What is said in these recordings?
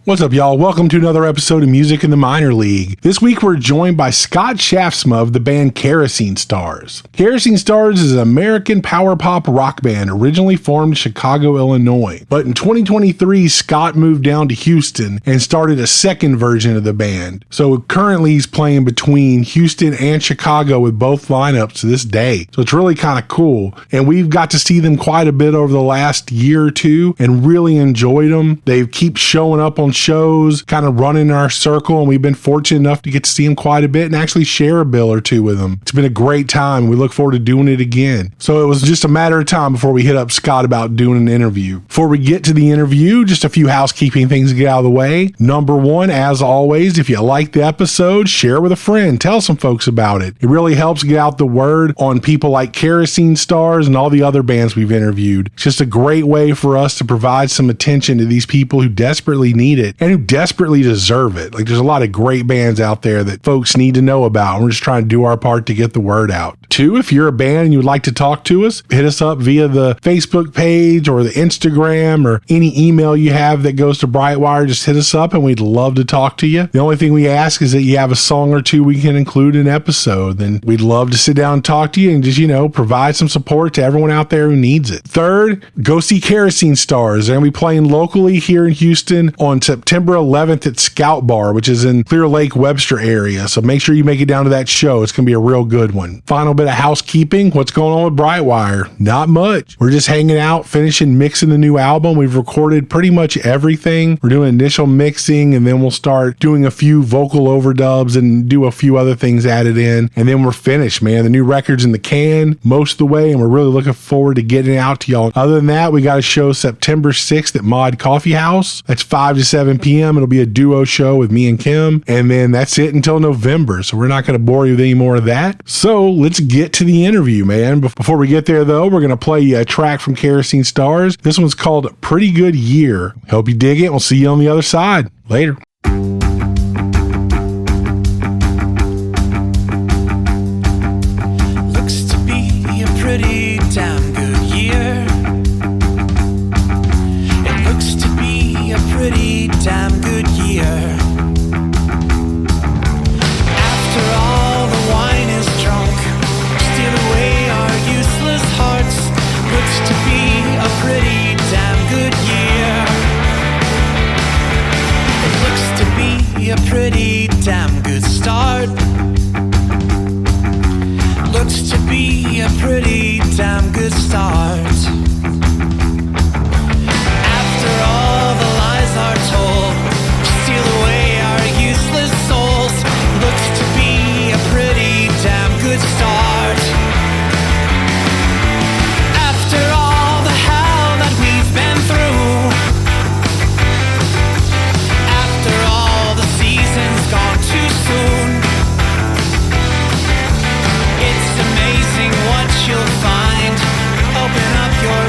What's up, y'all? Welcome to another episode of Music in the Minor League. This week, we're joined by Scott Schaafsma of the band Kerosene Stars. Kerosene Stars is an American power pop rock band originally formed in Chicago, Illinois. But in 2023, Scott moved down to Houston and started a second version of the band. So currently, he's playing between Houston and Chicago with both lineups to this day. So it's really kind of cool. And we've got to see them quite a bit over the last year or two and really enjoyed them. They keep showing up on shows, kind of running in our circle, and we've been fortunate enough to get to see them quite a bit and actually share a bill or two with them. It's been a great time. We look forward to doing it again. So it was just a matter of time before we hit up Scott about doing an interview. Before we get to the interview, just a few housekeeping things to get out of the way. Number one, as always, if you like the episode, share with a friend. Tell some folks about it. It really helps get out the word on people like Kerosene Stars and all the other bands we've interviewed. It's just a great way for us to provide some attention to these people who desperately need it and who desperately deserve it. Like, there's a lot of great bands out there that folks need to know about. We're just trying to do our part to get the word out. Two, if you're a band and you would like to talk to us, hit us up via the Facebook page or the Instagram or any email you have that goes to Brightwire. Just hit us up and we'd love to talk to you. The only thing we ask is that you have a song or two we can include in an episode. Then we'd love to sit down and talk to you and just, provide some support to everyone out there who needs it. Third, go see Kerosene Stars. They're going to be playing locally here in Houston on September 11th at Scout Bar, which is in Clear Lake, Webster area. So make sure you make it down to that show. It's going to be a real good one. Final bit of housekeeping. What's going on with Brightwire? Not much. We're just hanging out, finishing mixing the new album. We've recorded pretty much everything. We're doing initial mixing, and then we'll start doing a few vocal overdubs and do a few other things added in. And then we're finished, man. The new record's in the can most of the way, and we're really looking forward to getting it out to y'all. Other than that, we got a show September 6th at Mod Coffee House. That's 5 to 7 p.m. It'll be a duo show with me and Kim, and then that's it until November. So we're not going to bore you with any more of that. So let's get to the interview, man. Before we get there, though, we're going to play a track from Kerosene Stars. This one's called Pretty Good Year. Hope you dig it. We'll see you on the other side. Later. Looks to be a pretty damn good year. It looks to be a pretty damn good year. After all the wine is drunk, steal away our useless hearts. Looks to be a pretty damn good year. It looks to be a pretty damn good start. Looks to be a pretty damn good start. After all the lies are told, steal away our useless souls. Looks to be a pretty damn good start. After all the hell that we've been through, after all the seasons gone too soon, it's amazing what you'll find. Open up your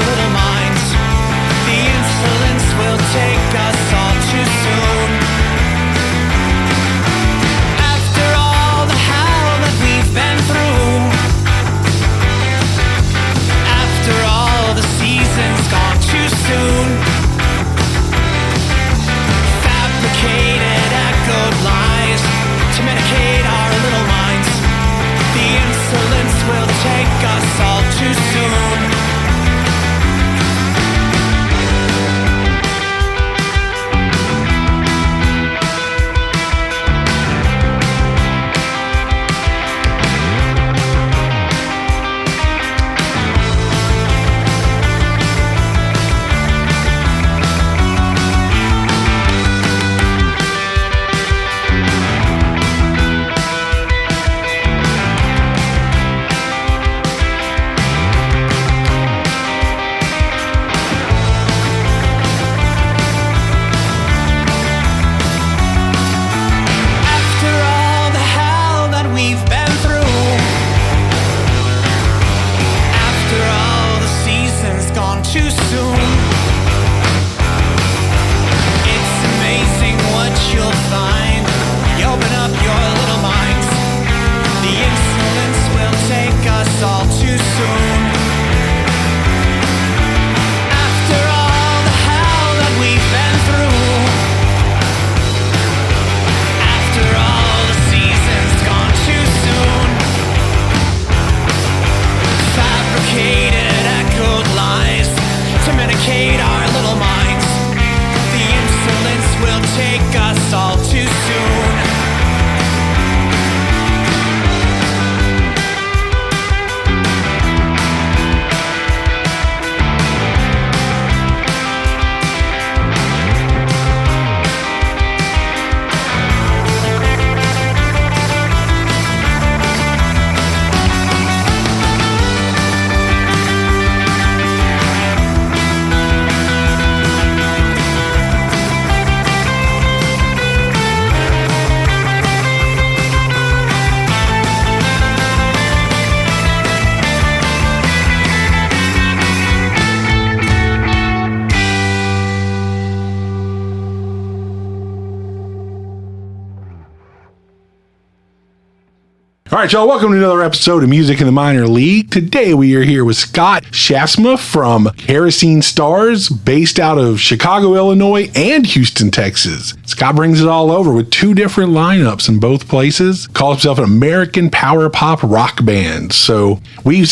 All right, y'all, welcome to another episode of Music in the Minor League. Today we are here with Scott Schaafsma from Kerosene Stars, based out of Chicago, Illinois, and Houston, Texas. Scott brings it all over with two different lineups in both places, calls himself an American power pop rock band. So we've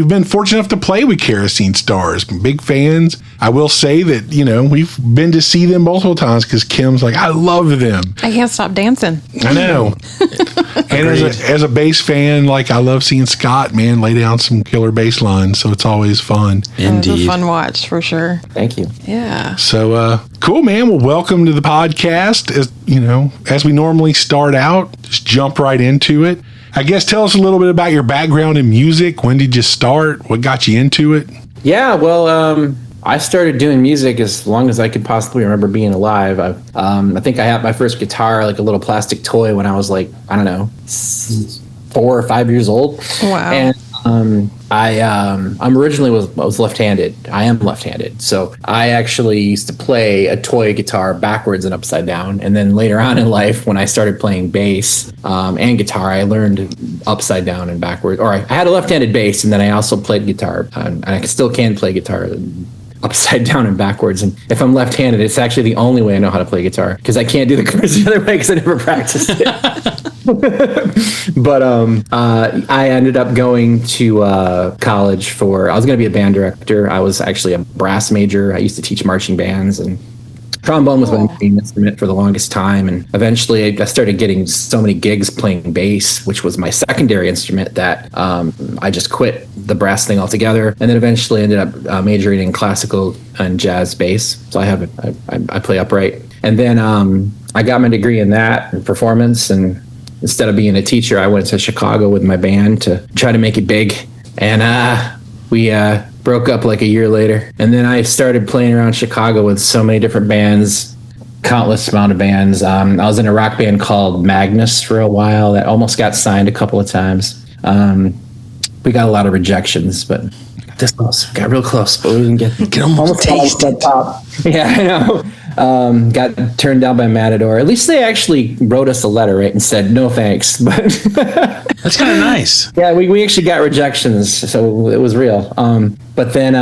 been fortunate enough to play with Kerosene Stars, big fans. I will say that, we've been to see them multiple times because Kim's like, I love them. I can't stop dancing. I know. And as a bass fan, I love seeing Scott, man, lay down some killer bass lines. So it's always fun. Indeed. It was a fun watch for sure. Thank you. Yeah. So, cool, man. Well, welcome to the podcast. As we normally start out, just jump right into it. I guess tell us a little bit about your background in music. When did you start? What got you into it? Yeah, well, I started doing music as long as I could possibly remember being alive. I think I had my first guitar, like a little plastic toy, when I was 4 or 5 years old. Wow. And I'm originally was left-handed. I am left-handed. So I actually used to play a toy guitar backwards and upside down. And then later on in life, when I started playing bass and guitar, I learned upside down and backwards. Or I had a left-handed bass, and then I also played guitar. And I still can play guitar upside down and backwards. And if I'm left-handed, it's actually the only way I know how to play guitar, because I can't do the chords the other way because I never practiced it. But I ended up going to college I was going to be a band director. I was actually a brass major. I used to teach marching bands, and trombone was my main instrument for the longest time. And eventually I started getting so many gigs playing bass, which was my secondary instrument, that I just quit the brass thing altogether. And then eventually ended up majoring in classical and jazz bass. So I play upright. And then I got my degree in that, in performance. And instead of being a teacher, I went to Chicago with my band to try to make it big. And we broke up like a year later. And then I started playing around Chicago with so many different bands, countless amount of bands. I was in a rock band called Magnus for a while that almost got signed a couple of times. We got a lot of rejections, but this close. Got real close, but we didn't get almost taste the top. Yeah, I know. Got turned down by Matador. At least they actually wrote us a letter, right, and said no thanks. But that's kind of nice. Yeah, we actually got rejections, so it was real. But then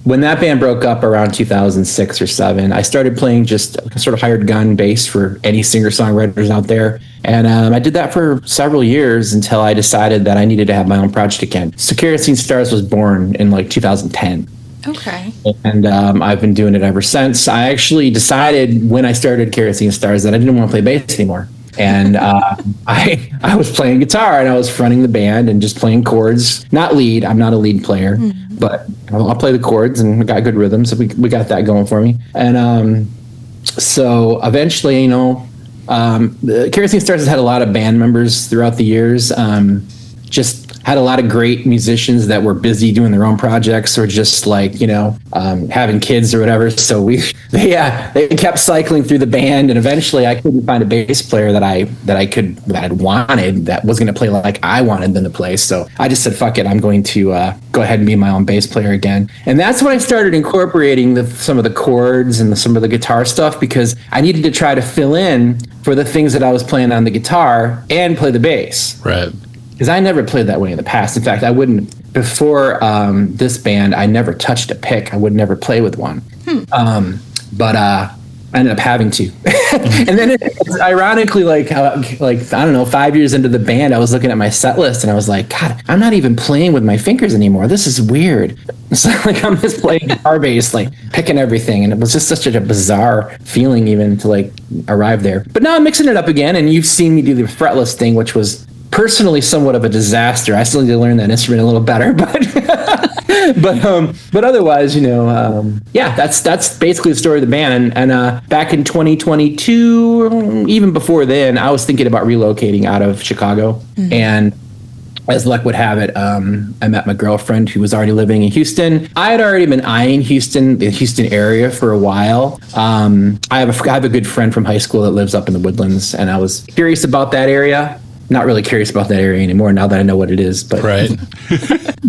when that band broke up around 2006 or 7, I started playing just sort of hired gun bass for any singer-songwriters out there. And I did that for several years until I decided that I needed to have my own project again. So Kerosene Stars was born in 2010. Okay. And I've been doing it ever since. I actually decided when I started Kerosene Stars that I didn't want to play bass anymore. And I was playing guitar, and I was fronting the band and just playing chords. Not lead. I'm not a lead player, but I'll play the chords, and I got good rhythm, so we got that going for me. And so eventually, Kerosene Stars has had a lot of band members throughout the years. Just had a lot of great musicians that were busy doing their own projects, or just having kids or whatever. So they kept cycling through the band, and eventually I couldn't find a bass player that I'd wanted, that was going to play like I wanted them to play. So I just said, fuck it, I'm going to go ahead and be my own bass player again. And that's when I started incorporating some of the chords and some of the guitar stuff, because I needed to try to fill in for the things that I was playing on the guitar and play the bass. Right. Because I never played that way in the past. In fact, I wouldn't, before this band, I never touched a pick. I would never play with one. But I ended up having to. And then ironically, I don't know, 5 years into the band, I was looking at my set list and I was like, God, I'm not even playing with my fingers anymore. This is weird. It's I'm just playing guitar bass, picking everything. And it was just such a bizarre feeling even to arrive there. But now I'm mixing it up again, and you've seen me do the fretless thing, which was personally somewhat of a disaster. I still need to learn that instrument a little better, but otherwise, that's basically the story of the band. And back in 2022, even before then, I was thinking about relocating out of Chicago. And as luck would have it, I met my girlfriend, who was already living in Houston. I had already been eyeing the Houston area for a while. I have a good friend from high school that lives up in the Woodlands, and I was curious about that area. Not really curious about that area anymore now that I know what it is, but right.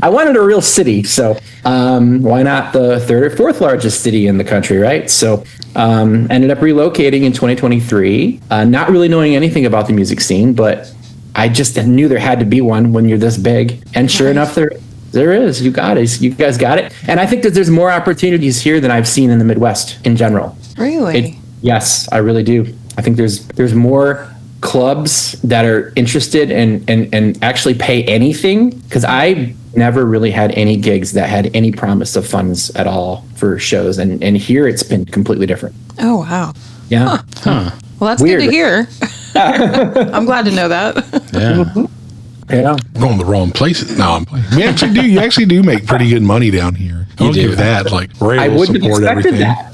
I wanted a real city, so why not the third or fourth largest city in the country, right? So ended up relocating in 2023, not really knowing anything about the music scene, but I just knew there had to be one when you're this big. And sure enough, there is. You got it. You guys got it. And I think that there's more opportunities here than I've seen in the Midwest in general. Really? Yes, I really do. I think there's more clubs that are interested and actually pay anything, because I never really had any gigs that had any promise of funds at all for shows. And here it's been completely different. Oh, wow. Yeah. Well, that's Weird. good to hear. I'm glad to know that. Yeah. Yeah. Going the wrong places. No, I'm playing. You actually do make pretty good money down here. I'll do. give that. Like, we're I able to wouldn't have support expected everything. that.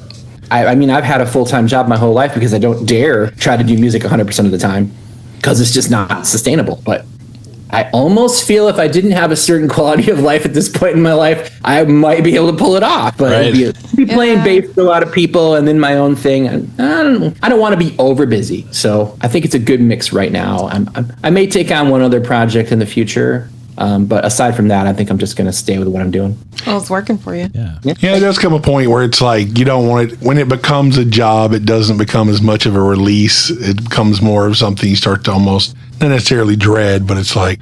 I mean, I've had a full-time job my whole life because I don't dare try to do music 100% of the time because it's just not sustainable. But I almost feel if I didn't have a certain quality of life at this point in my life, I might be able to pull it off. But Right. it'd be playing bass for a lot of people and then my own thing. I don't want to be over busy. So I think it's a good mix right now. I may take on one other project in the future. But aside from that, I think I'm just going to stay with what I'm doing. Well, it's working for you. Yeah. Yeah, it does come a point where it's like you don't want it when it becomes a job. It doesn't become as much of a release. It becomes more of something you start to almost not necessarily dread, but it's like,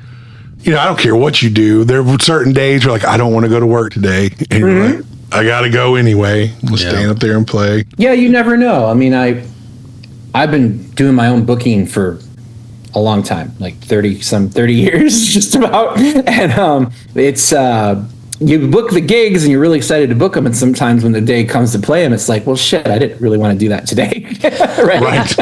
I don't care what you do. There are certain days you're like, I don't want to go to work today, and you're like, I got to go anyway. We'll stand up there and play. Yeah, you never know. I mean, I've been doing my own booking for a long time, like 30 years, just about. And it's you book the gigs and you're really excited to book them, and sometimes when the day comes to play them, it's like, well, shit, I didn't really want to do that today. right.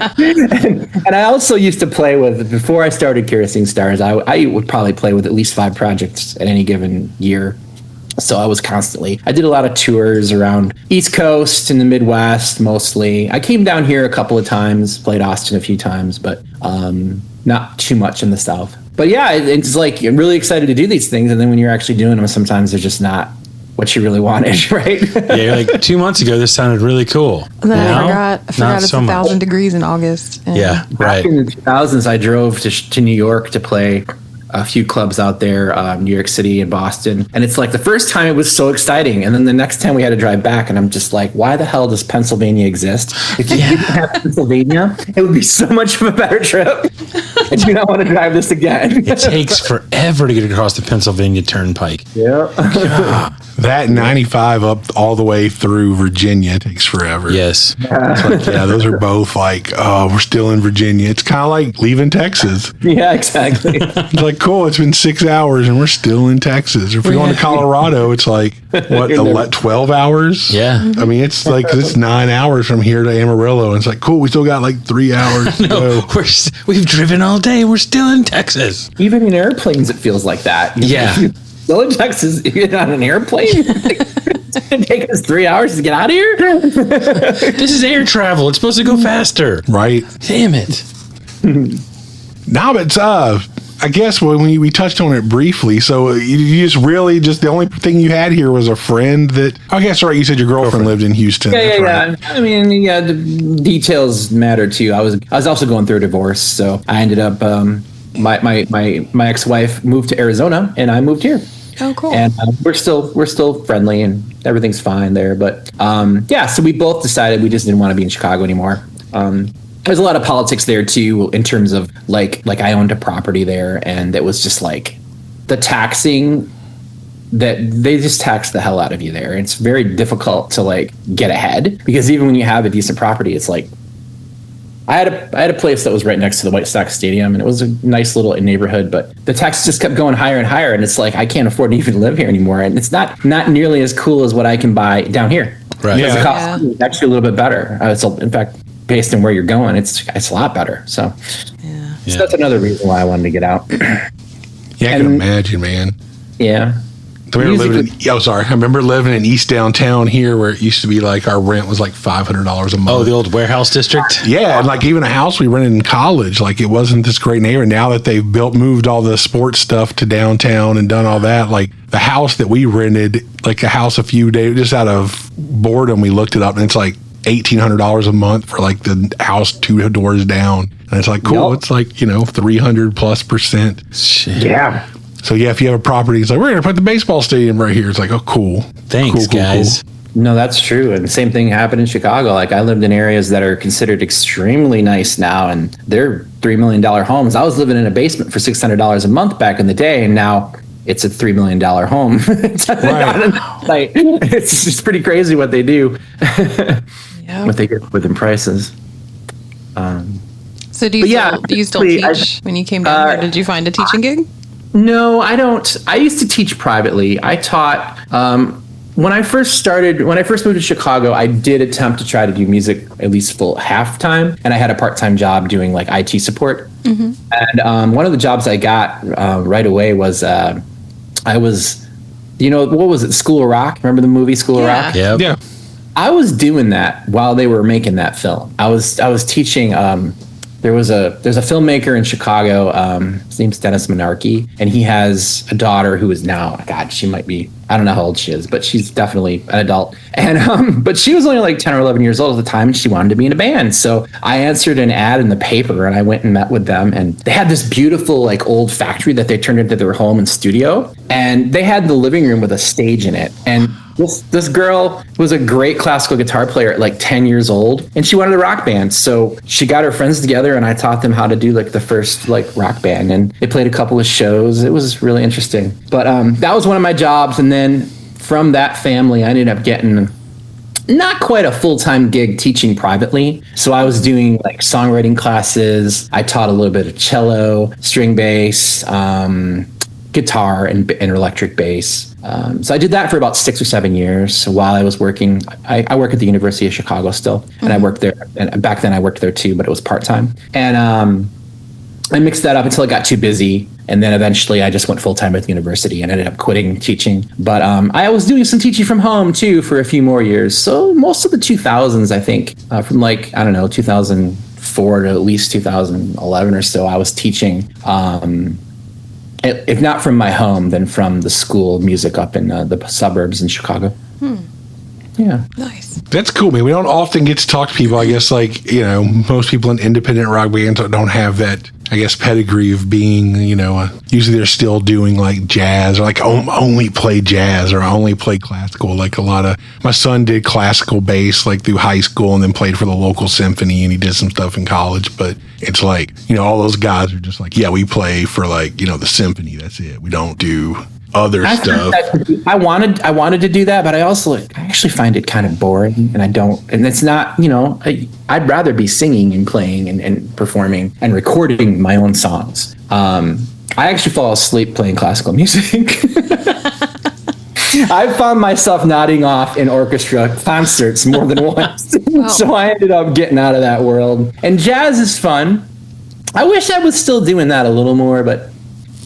And I also used to play with, before I started Kerosene Stars, I would probably play with at least 5 projects at any given year. So I did a lot of tours around East Coast and the Midwest mostly. I came down here a couple of times, played Austin a few times, but not too much in the South. But yeah, it's like, I'm really excited to do these things. And then when you're actually doing them, sometimes they're just not what you really wanted, right? Yeah, you're like 2 months ago, this sounded really cool. And then Now, I forgot not it's so 1,000 much. degrees in August. And Yeah, right. Back in the 2000s, I drove to New York to play a few clubs out there, New York City and Boston. And it's like the first time it was so exciting. And then the next time we had to drive back, and I'm just like, why the hell does Pennsylvania exist? If you didn't have Pennsylvania, it would be so much of a better trip. I do not want to drive this again. It takes forever to get across the Pennsylvania Turnpike. Yeah. That 95 up all the way through Virginia takes forever. Yes. It's like, yeah, those are both like, oh, we're still in Virginia. It's kind of like leaving Texas. Yeah, exactly. It's like, cool, it's been 6 hours and we're still in Texas. If we're going to Colorado, it's like, what, 12 hours? Yeah. I mean, it's like, 'cause it's 9 hours from here to Amarillo. And it's like, cool, we still got like 3 hours to go. We've driven all day. We're still in Texas. Even in airplanes, it feels like that. Yeah. Still in Texas, you get on an airplane. It's going to take us 3 hours to get out of here. This is air travel. It's supposed to go faster. Right. Damn it. Now, but I guess when we touched on it briefly, so you just really the only thing you had here was a friend that, I guess, right, you said your girlfriend lived in Houston. That's right. Yeah. I mean, yeah, the details matter too. I was also going through a divorce, so I ended up, my ex-wife moved to Arizona and I moved here. Oh, cool. And we're still friendly and everything's fine there. But so we both decided we just didn't want to be in Chicago anymore. There's a lot of politics there too, in terms of like I owned a property there, and it was just like the taxing that they just tax the hell out of you there. It's very difficult to like get ahead, because even when you have a decent property, it's like I had a place that was right next to the White Sox Stadium, and it was a nice little neighborhood, but the taxes just kept going higher and higher, and it's like I can't afford to even live here anymore, and it's not nearly as cool as what I can buy down here. Right. Because the cost Yeah. is actually a little bit better. In fact, based on where you're going, it's a lot better. So, so that's another reason why I wanted to get out. Yeah, I can imagine, man. Yeah. I remember living in East Downtown here, where it used to be like our rent was like $500 a month. Oh, the old warehouse district? Yeah, and like even a house we rented in college, like it wasn't this great neighborhood. Now that they've moved all the sports stuff to downtown and done all that, like the house that we rented, like a house a few days, just out of boredom, we looked it up, and it's like $1,800 a month for like the house 2 doors down. And it's like, cool, Yep. it's like, 300+%. Shit. Yeah. So yeah, if you have a property, it's like, we're going to put the baseball stadium right here. It's like, oh, cool. Thanks, Cool. guys. No, that's true. And the same thing happened in Chicago. Like I lived in areas that are considered extremely nice now, and they're $3 million homes. I was living in a basement for $600 a month back in the day, and now it's a $3 million home. Like, it's just pretty crazy what they do, what they get within prices. So do you still teach when you came down here? Did you find a teaching gig? No, I don't. I used to teach privately. I taught when I first moved to Chicago, I did attempt to try to do music at least full half time, and I had a part-time job doing like IT support. And one of the jobs I got right away was I was, what was it, School of Rock? Remember the movie School of Rock? Yeah. I was doing that while they were making that film. I was teaching. There's a filmmaker in Chicago. His name's Dennis Menarche, and he has a daughter who is now, God, she might be, I don't know how old she is, but she's definitely an adult. And but she was only like 10 or 11 years old at the time, and she wanted to be in a band. So I answered an ad in the paper, and I went and met with them, and they had this beautiful like old factory that they turned into their home and studio, and they had the living room with a stage in it. And this girl was a great classical guitar player at like 10 years old, and she wanted a rock band. So she got her friends together, and I taught them how to do like the first like rock band, and they played a couple of shows. It was really interesting. But that was one of my jobs. And then from that family, I ended up getting not quite a full-time gig teaching privately. So I was doing like songwriting classes. I taught a little bit of cello, string bass, guitar, and electric bass. So I did that for about 6 or 7 years. So while I was working, I work at the University of Chicago still, and I worked there. And back then I worked there too, but it was part-time. And I mixed that up until it got too busy. And then eventually I just went full-time at the university and ended up quitting teaching. But I was doing some teaching from home too for a few more years. So most of the 2000s, I think, from like, I don't know, 2004 to at least 2011 or so, I was teaching. If not from my home, then from the school of music up in the suburbs in Chicago. Yeah. Nice. That's cool, man. We don't often get to talk to people, I guess, like, most people in independent rock bands don't have that, I guess, pedigree of being, usually they're still doing like jazz or like only play jazz or only play classical. Like my son did classical bass like through high school and then played for the local symphony, and he did some stuff in college. But it's like, all those guys are just like, yeah, we play for like, the symphony. That's it. We don't do other stuff. I wanted to do that, but I actually find it kind of boring, and I don't, and it's not, I'd rather be singing and playing and performing and recording my own songs. I actually fall asleep playing classical music. I found myself nodding off in orchestra concerts more than once. So I ended up getting out of that world. And jazz is fun. I wish I was still doing that a little more, but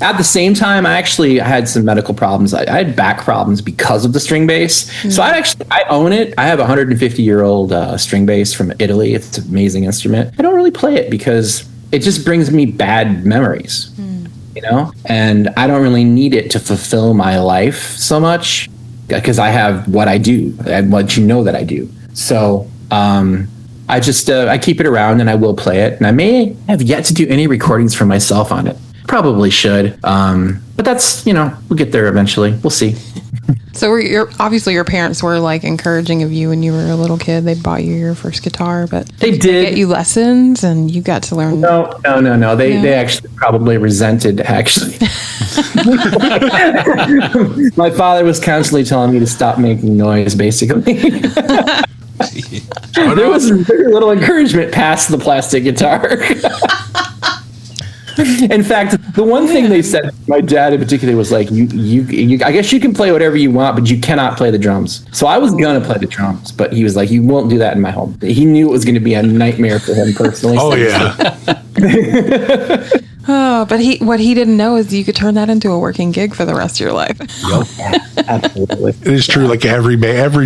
at the same time, I had some medical problems. I had back problems because of the string bass. So I own it. I have a 150-year-old string bass from Italy. It's an amazing instrument. I don't really play it because it just brings me bad memories, and I don't really need it to fulfill my life so much because I have what I do and what that I do. So I keep it around and I will play it. And I may have yet to do any recordings for myself on it. Probably should, but that's we'll get there eventually. We'll see. So obviously your parents were like encouraging of you when you were a little kid. They bought you your first guitar, but they did get you lessons and you got to learn. No. They actually probably resented. Actually, my father was constantly telling me to stop making noise. Basically, there was very little encouragement past the plastic guitar. In fact, the one thing they said, my dad in particular, was like, you I guess you can play whatever you want, but you cannot play the drums. So I was going to play the drums, but he was like, you won't do that in my home. He knew it was going to be a nightmare for him personally. Oh, yeah. But what he didn't know is you could turn that into a working gig for the rest of your life. Yep. Absolutely. It is true. Like every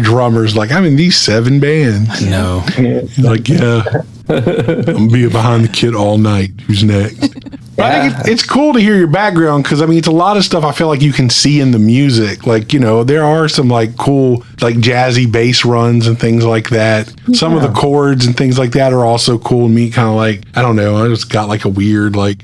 drummer's like, I'm in these 7 bands. No. He's like, yeah, I'm being behind the kid all night. Who's next? But I think it's cool to hear your background because, it's a lot of stuff I feel like you can see in the music. Like, there are some like cool, like jazzy bass runs and things like that. Yeah. Some of the chords and things like that are also cool to me. Kind of like, I don't know, I just got like a weird, like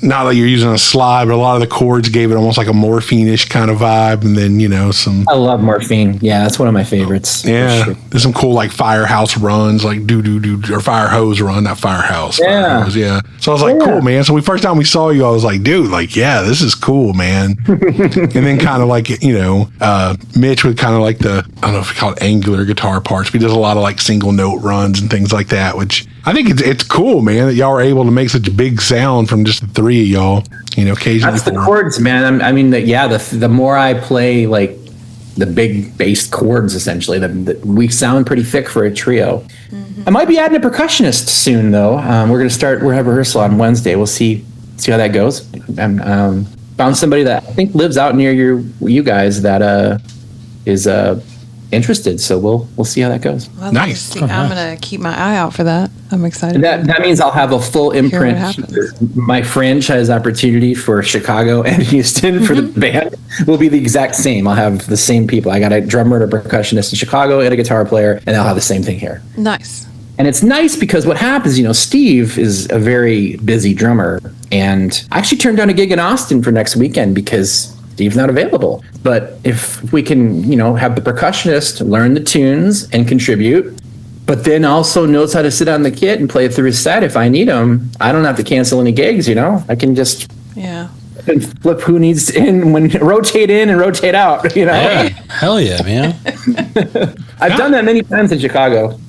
not like you're using a slide, but a lot of the chords gave it almost like a morphine-ish kind of vibe. And then, some. I love Morphine. Yeah, that's one of my favorites. Yeah. For sure. There's some cool like firehouse runs, like or fire hose run, not firehouse. Yeah. Fire hose, yeah. So I was like, cool, man. So first time we saw you, I was like, dude, like, yeah, this is cool, man. And then kind of like, Mitch with kind of like I don't know if you call it angular guitar parts, but he does a lot of like single note runs and things like that, which I think it's cool, man, that y'all are able to make such a big sound from just the three of y'all, occasionally. That's the chords, man. I mean, the more I play like the big bass chords, essentially, we sound pretty thick for a trio. Mm-hmm. I might be adding a percussionist soon, though. We're have rehearsal on Wednesday. We'll see how that goes. Found somebody that I think lives out near you guys that is interested, so we'll see how that goes. Well, nice. I'm gonna keep my eye out for that. I'm excited. That means I'll have a full imprint. My franchise opportunity for Chicago and Houston for the band will be the exact same. I'll have the same people. I got a drummer and a percussionist in Chicago and a guitar player, and I'll have the same thing here. Nice. And it's nice because what happens, Steve is a very busy drummer, and I actually turned down a gig in Austin for next weekend because Steve's not available. But if we can, have the percussionist learn the tunes and contribute, but then also knows how to sit on the kit and play through his set if I need him, I don't have to cancel any gigs, I can just flip who needs in rotate in and rotate out, Yeah. Hell yeah, man. I've done that many times in Chicago.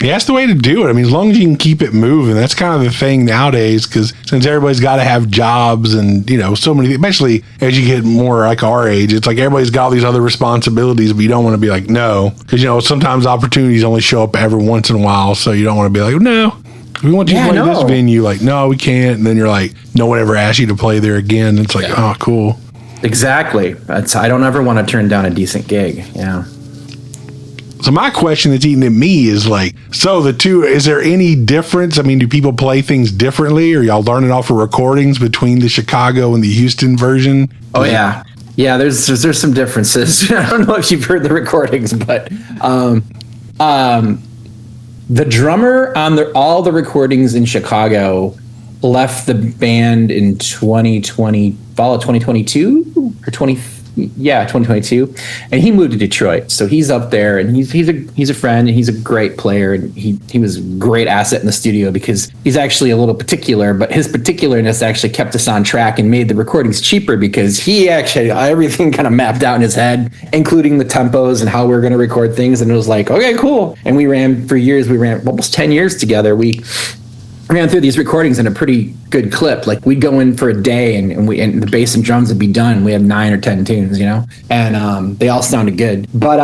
Yeah, that's the way to do it. I mean, as long as you can keep it moving, that's kind of the thing nowadays, because since everybody's got to have jobs and, so many, especially as you get more like our age, it's like everybody's got all these other responsibilities, but you don't want to be like, no, because, sometimes opportunities only show up every once in a while. So you don't want to be like, no, we want you to play this venue. Like, no, we can't. And then you're like, no one ever asked you to play there again. It's like, oh, cool. Exactly. I don't ever want to turn down a decent gig. Yeah. So my question that's eating at me is like, so the two, is there any difference? I mean, do people play things differently, or y'all learning off of recordings between the Chicago and the Houston version? Oh yeah. Yeah, there's some differences. I don't know if you've heard the recordings, but the drummer on all the recordings in Chicago left the band in 2022, and he moved to Detroit. So he's up there, and he's a friend, and he's a great player, and he was a great asset in the studio because he's actually a little particular, but his particularness actually kept us on track and made the recordings cheaper because he actually everything kind of mapped out in his head, including the tempos and how we were going to record things, and it was like, okay, cool. And we ran almost 10 years together. We ran through these recordings in a pretty good clip. Like we'd go in for a day and the bass and drums would be done. We had 9 or 10 tunes, and they all sounded good. But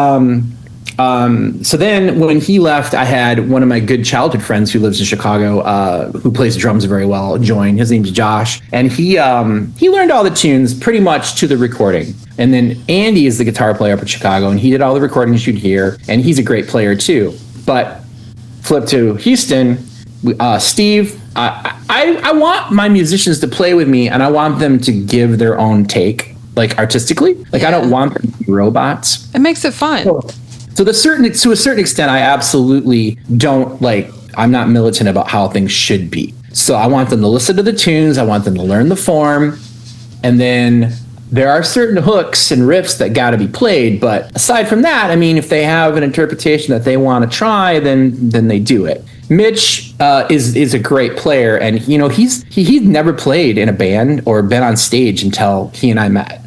so then when he left, I had one of my good childhood friends who lives in Chicago, who plays drums very well, join. His name's Josh, and he learned all the tunes pretty much to the recording. And then Andy is the guitar player up in Chicago, and he did all the recordings you'd hear, and he's a great player too. But flip to Houston. Steve, I want my musicians to play with me, and I want them to give their own take, like artistically. Like I don't want them to be robots. It makes it fun. So to a certain extent, I absolutely don't like. I'm not militant about how things should be. So I want them to listen to the tunes. I want them to learn the form, and then there are certain hooks and riffs that got to be played. But aside from that, I mean, if they have an interpretation that they want to try, then they do it. Mitch is a great player, and he'd never played in a band or been on stage until he and I met.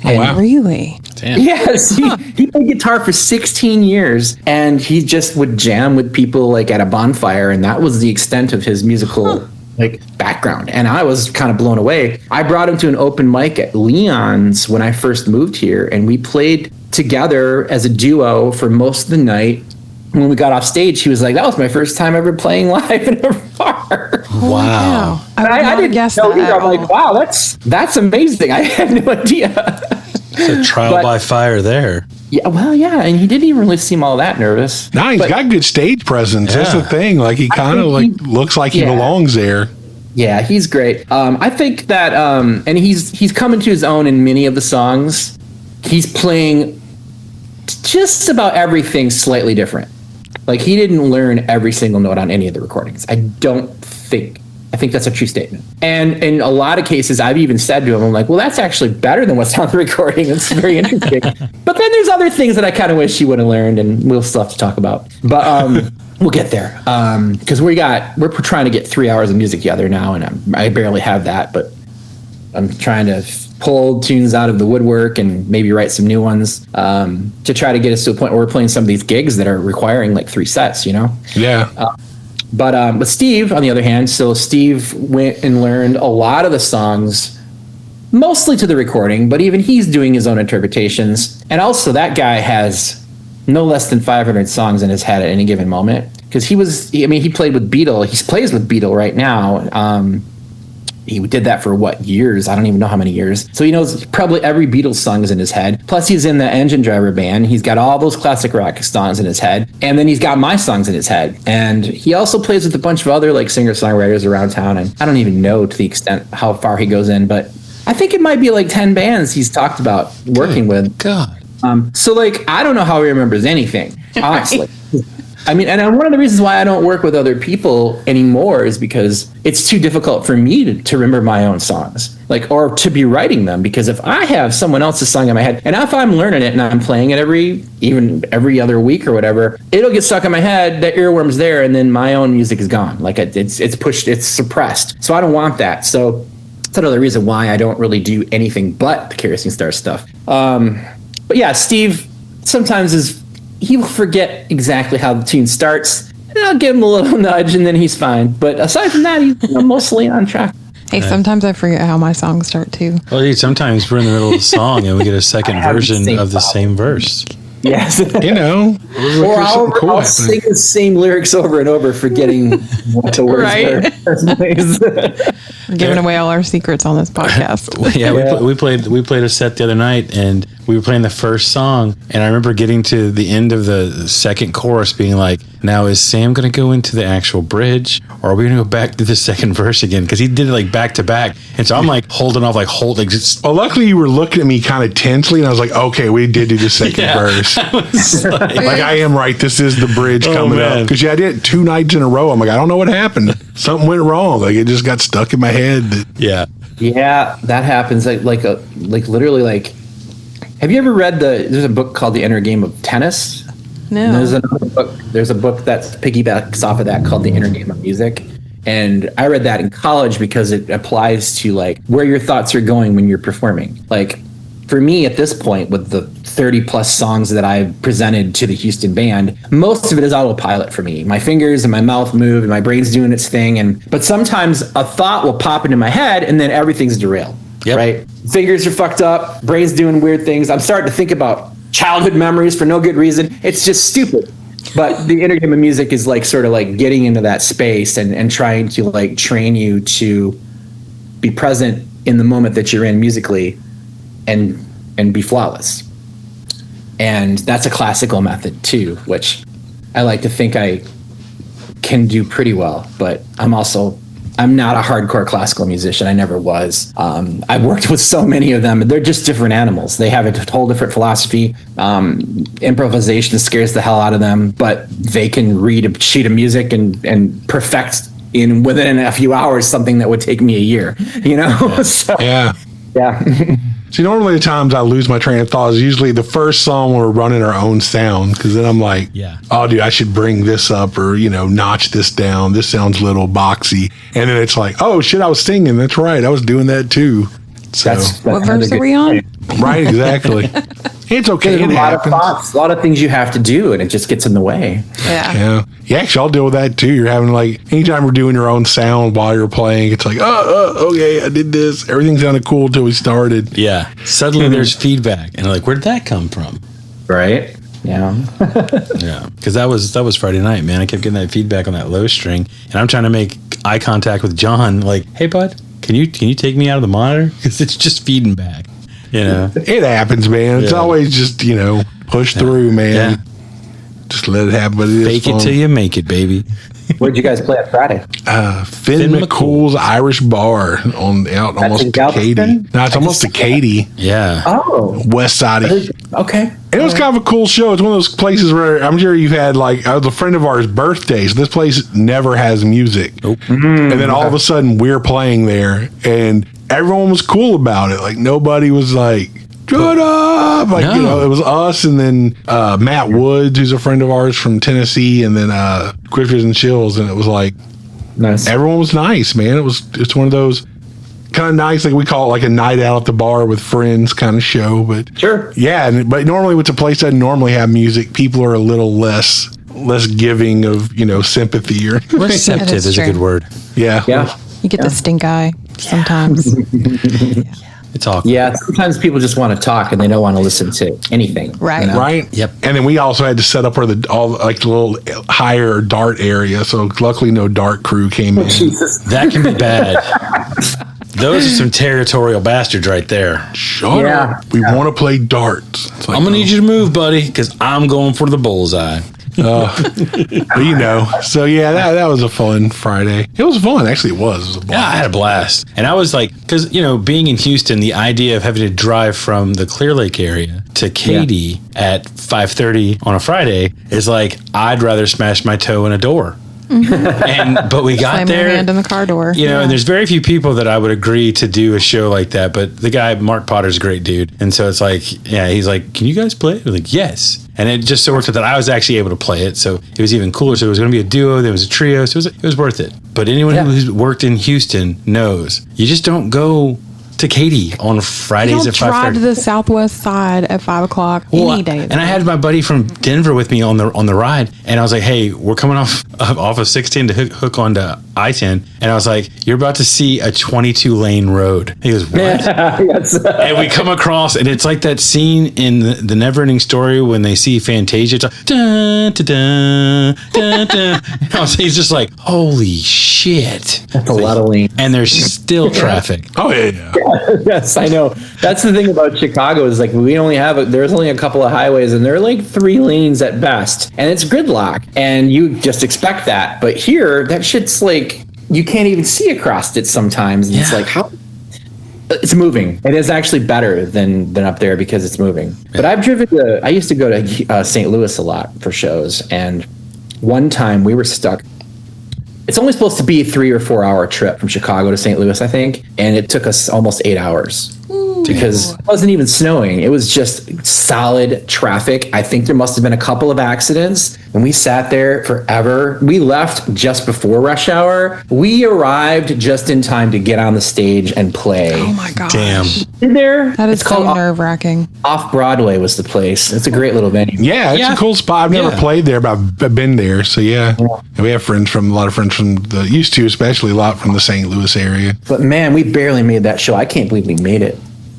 Oh, wow. Really? Damn. Yes, he played guitar for 16 years, and he just would jam with people like at a bonfire, and that was the extent of his musical background. And I was kind of blown away. I brought him to an open mic at Leon's when I first moved here, and we played together as a duo for most of the night. When we got off stage, he was like, that was my first time ever playing live in a bar. Wow. I didn't guess that. I'm like, wow, that's amazing. I had no idea. It's a trial by fire there. Yeah, well, yeah, and he didn't even really seem all that nervous. No, he's got good stage presence. That's the thing. Like he kind of looks like he belongs there. Yeah, he's great. I think that, and he's come into his own in many of the songs. He's playing just about everything slightly different. Like he didn't learn every single note on any of the recordings. I don't think I think that's a true statement. And in a lot of cases, I've even said to him, I'm like, well, that's actually better than what's on the recording. It's very interesting. But then there's other things that I kind of wish he would have learned, and we'll still have to talk about. But we'll get there. Because we're trying to get 3 hours of music together now, and I barely have that. But I'm trying to pull tunes out of the woodwork and maybe write some new ones to try to get us to a point where we're playing some of these gigs that are requiring like 3 sets, you know? Yeah. But Steve, on the other hand, so Steve went and learned a lot of the songs, mostly to the recording, but even he's doing his own interpretations. And also that guy has no less than 500 songs in his head at any given moment. Because he played with Beatle. He plays with Beatle right now. He did that for years? I don't even know how many years. So he knows probably every Beatles song is in his head. Plus he's in the Engine Driver band. He's got all those classic rock songs in his head. And then he's got my songs in his head. And he also plays with a bunch of other like singer-songwriters around town. And I don't even know to the extent how far he goes in, but I think it might be like 10 bands he's talked about working with. God. So like, I don't know how he remembers anything, honestly. I mean, and one of the reasons why I don't work with other people anymore is because it's too difficult for me to remember my own songs, or to be writing them. Because if I have someone else's song in my head, and if I'm learning it and I'm playing it every other week or whatever, it'll get stuck in my head. The earworm's there, and then my own music is gone. Like it's pushed, it's suppressed. So I don't want that. So that's another reason why I don't really do anything but the Kerosene Stars stuff. But yeah, Steve sometimes he will forget exactly how the tune starts, and I'll give him a little nudge, and then he's fine. But aside from that, he's mostly on track. Hey, sometimes I forget how my songs start too. Well, dude, sometimes we're in the middle of a song and we get a second version of the same verse. Yes. You know, or I'll sing the same lyrics over and over, forgetting what the words were. Giving away all our secrets on this podcast. Yeah, we played a set the other night, and we were playing the first song, and I remember getting to the end of the second chorus being like, now is Sam going to go into the actual bridge, or are we going to go back to the second verse again? Because he did it like back to back, and so I'm like holding off, just. Well, luckily you were looking at me kind of tensely, and I was like, okay, we did do the second verse. I am right. This is the bridge coming up. Because I did it 2 nights in a row. I'm like, I don't know what happened. Something went wrong. Like it just got stuck in my head. Yeah, that happens. Literally. Have you ever read there's a book called The Inner Game of Tennis? No. There's a book that piggybacks off of that called The Inner Game of Music. And I read that in college because it applies to where your thoughts are going when you're performing. For me at this point, with the 30 plus songs that I've presented to the Houston band, most of it is autopilot for me. My fingers and my mouth move and my brain's doing its thing. But sometimes a thought will pop into my head and then everything's derailed. Yep. Right? Fingers are fucked up, brain's doing weird things. I'm starting to think about childhood memories for no good reason. It's just stupid. But the inner game of music is getting into that space and trying to train you to be present in the moment that you're in musically and be flawless. And that's a classical method too, which I like to think I can do pretty well, but I'm not a hardcore classical musician. I never was. I've worked with so many of them. They're just different animals. They have a whole different philosophy. Improvisation scares the hell out of them, but they can read a sheet of music and perfect within a few hours something that would take me a year, So, yeah. See, normally the times I lose my train of thought is usually the first song we're running our own sound, because then I'm like, oh, dude, I should bring this up or, notch this down. This sounds a little boxy. And then it's like, oh, shit, I was singing. That's right. I was doing that too. So, what verse are we on? Right, exactly. It's okay. There's a lot of thoughts, a lot of things you have to do, and it just gets in the way. Yeah. Actually, I'll deal with that too. You're having anytime we're doing your own sound while you're playing, it's okay, I did this. Everything sounded cool until we started. Yeah. Suddenly there's feedback, and where did that come from? Right. Yeah. Yeah. Because that was Friday night, man. I kept getting that feedback on that low string, and I'm trying to make eye contact with John. Hey, bud, can you take me out of the monitor? Because it's just feeding back. It happens, man. It's always just push through, man. Just let it happen. But it fake is fun. It till you make it, baby. Where'd you guys play on Friday? Finn McCool's Irish Bar out almost in to Katy. Galveston? No, it's almost to Katy. Yeah. Oh, West side. okay. It was kind of a cool show. It's one of those places where I'm sure you've had, like, it was a friend of ours' birthday. So this place never has music. Nope. And then all of a sudden we're playing there and everyone was cool about it. Like, nobody was like, shut up. Like, No. you know, it was us and then Matt Woods, who's a friend of ours from Tennessee, and then Quifters and Chills. And it was like, Nice. everyone was nice, man. It's one of those kind of nice, like we call it like a night out at the bar with friends kind of show. But Sure. yeah, but normally with a place that normally have music, people are a little less giving of, you know, sympathy or Receptive That is is a true. good word. yeah. Yeah. You get the stink eye sometimes. It's awkward. Yeah. Sometimes people just want to talk and they don't want to listen to anything. Right. you know? Right. Yep. And then we also had to set up where the little higher dart area. So luckily no dart crew came in. Jesus. That can be bad. Those are some territorial bastards right there. Shut Yeah. up. We want to play darts. It's like, I'm going to need you to move, buddy, because I'm going for the bullseye. but you know. So yeah, that was a fun Friday. It was fun. Actually, it was. It was a Yeah, I had a blast. And I was like, because, you know, being in Houston, the idea of having to drive from the Clear Lake area to Katy at 5:30 on a Friday is like, I'd rather smash my toe in a door. But we got Slam there. your hand in the car door. You know, Yeah. and there's very few people that I would agree to do a show like that. But the guy, Mark Potter's a great dude. And so it's like, yeah, he's like, can you guys play it? We're like, yes. And it just so worked out that I was actually able to play it. So it was even cooler. So it was going to be a duo. There was a trio. So it was worth it. But anyone who's worked in Houston knows you just don't go to Katy on You Fridays don't at drive to 5:30. the southwest side at 5 o'clock any day. And I had my buddy from Denver with me on the ride, and I was like, "Hey, we're coming off of 16 to hook onto I-10," and I was like, "You're about to see a 22-lane road." He goes, "What?" Yes. And we come across, and it's like that scene in the Never-Ending Story when they see Fantasia. It's like, dun, dun, dun, dun, dun. And he's just like, "Holy shit!" That's a lot of lanes. And there's still traffic. Oh yeah. Yes, I know. That's the thing about Chicago is like there's only a couple of highways and they're like 3 lanes at best, and it's gridlock, and you just expect that. But here, that shit's like you can't even see across it sometimes, and it's Yeah. like how it's moving. It is actually better than up there because it's moving. But I used to go to St. Louis a lot for shows, and one time we were stuck. It's only supposed to be a 3 or 4 hour trip from Chicago to St. Louis, I think. And it took us almost 8 hours because it wasn't even snowing. It was just solid traffic. I think there must have been a couple of accidents, and we sat there forever. We left just before rush hour. We arrived just in time to get on the stage and play. Oh my gosh. Damn. In there, That is it's called so nerve wracking. Off Broadway was the place. It's a great little venue. Yeah, it's Yeah. a cool spot. I've never Yeah. played there, but I've been there. So yeah. And we have a lot of friends from used to, especially a lot from the St. Louis area. But man, we barely made that show. I can't believe we made it.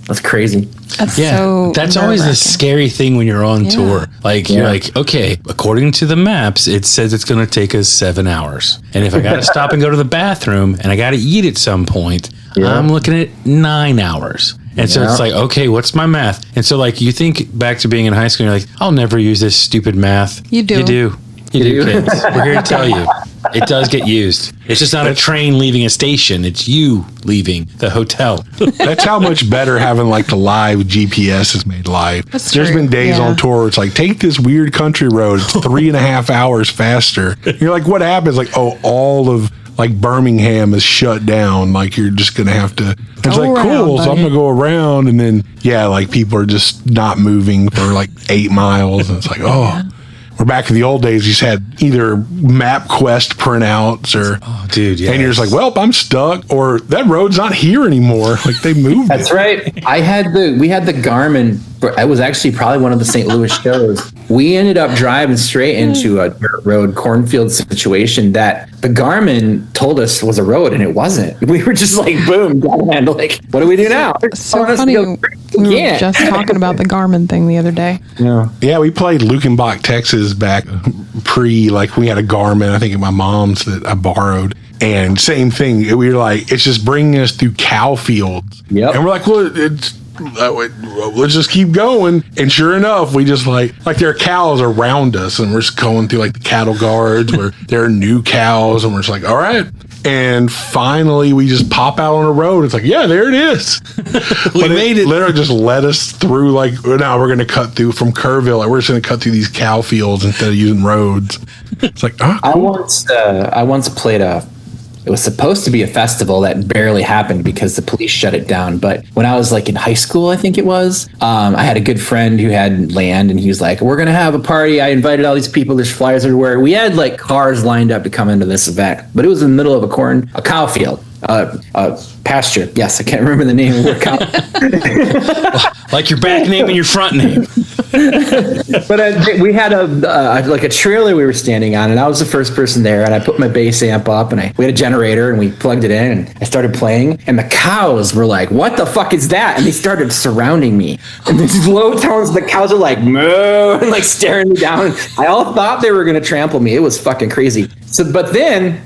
That's crazy. That's Yeah, so that's always the nerve-wracking. scary thing when you're on Yeah. tour. Like, you're like, okay, according to the maps, it says it's going to take us 7 hours. And if I got to stop and go to the bathroom and I got to eat at some point, I'm looking at 9 hours. And so it's like, okay, what's my math? And so, like, you think back to being in high school, and you're like, I'll never use this stupid math. You do. You do. You do, kids. We're here to tell you. It does get used. It's just not a train leaving a station. It's you leaving the hotel. That's how much better having like the live GPS is made live. That's There's true. been days Yeah. on tour where it's like, take this weird country road. It's 3.5 hours faster. You're like, what happens? Like, oh, all of like Birmingham is shut down. Like you're just going to have to, it's Go like, around, cool. So I'm buddy. going to go around. And then, yeah, like people are just not moving for like 8 miles. And it's like, oh. We're back in the old days. You just had either MapQuest printouts or, Oh, dude, yeah. and you're just like, well, I'm stuck, or that road's not here anymore. Like they moved That's it. right. We had the Garmin. It was actually probably one of the St. Louis shows. We ended up driving straight into a dirt road cornfield situation that the Garmin told us was a road, and it wasn't. We were just like, boom, dead end. Like, what do we do now? So Telling us to funny. go- We were can't. just talking about the Garmin thing the other day. Yeah, we played Lukenbach, Texas back like we had a Garmin, I think at my mom's that I borrowed. And same thing. We were like, it's just bringing us through cow fields. Yep. And we're like, well, it's let's just keep going. And sure enough, we just like there are cows around us, and we're just going through like the cattle guards where there are new cows, and we're just like, all right. And finally, we just pop out on the road. It's like, yeah, there it is. We made it. Literally just led us through, like, now we're going to cut through from Kerrville. Like, we're just going to cut through these cow fields instead of using roads. It's like, oh, cool. I once played it was supposed to be a festival that barely happened because the police shut it down. But when I was like in high school, I think it was, I had a good friend who had land, and he was like, we're going to have a party. I invited all these people. There's flyers everywhere. We had like cars lined up to come into this event, but it was in the middle of a cow field. Pasture. Yes, I can't remember the name of the cow. Like your back name and your front name. But we had a trailer we were standing on, and I was the first person there, and I put my bass amp up, and we had a generator, and we plugged it in, and I started playing, and the cows were like, what the fuck is that? And they started surrounding me. And these low tones, the cows are like, moo, and like staring me down. I all thought they were going to trample me. It was fucking crazy. But then...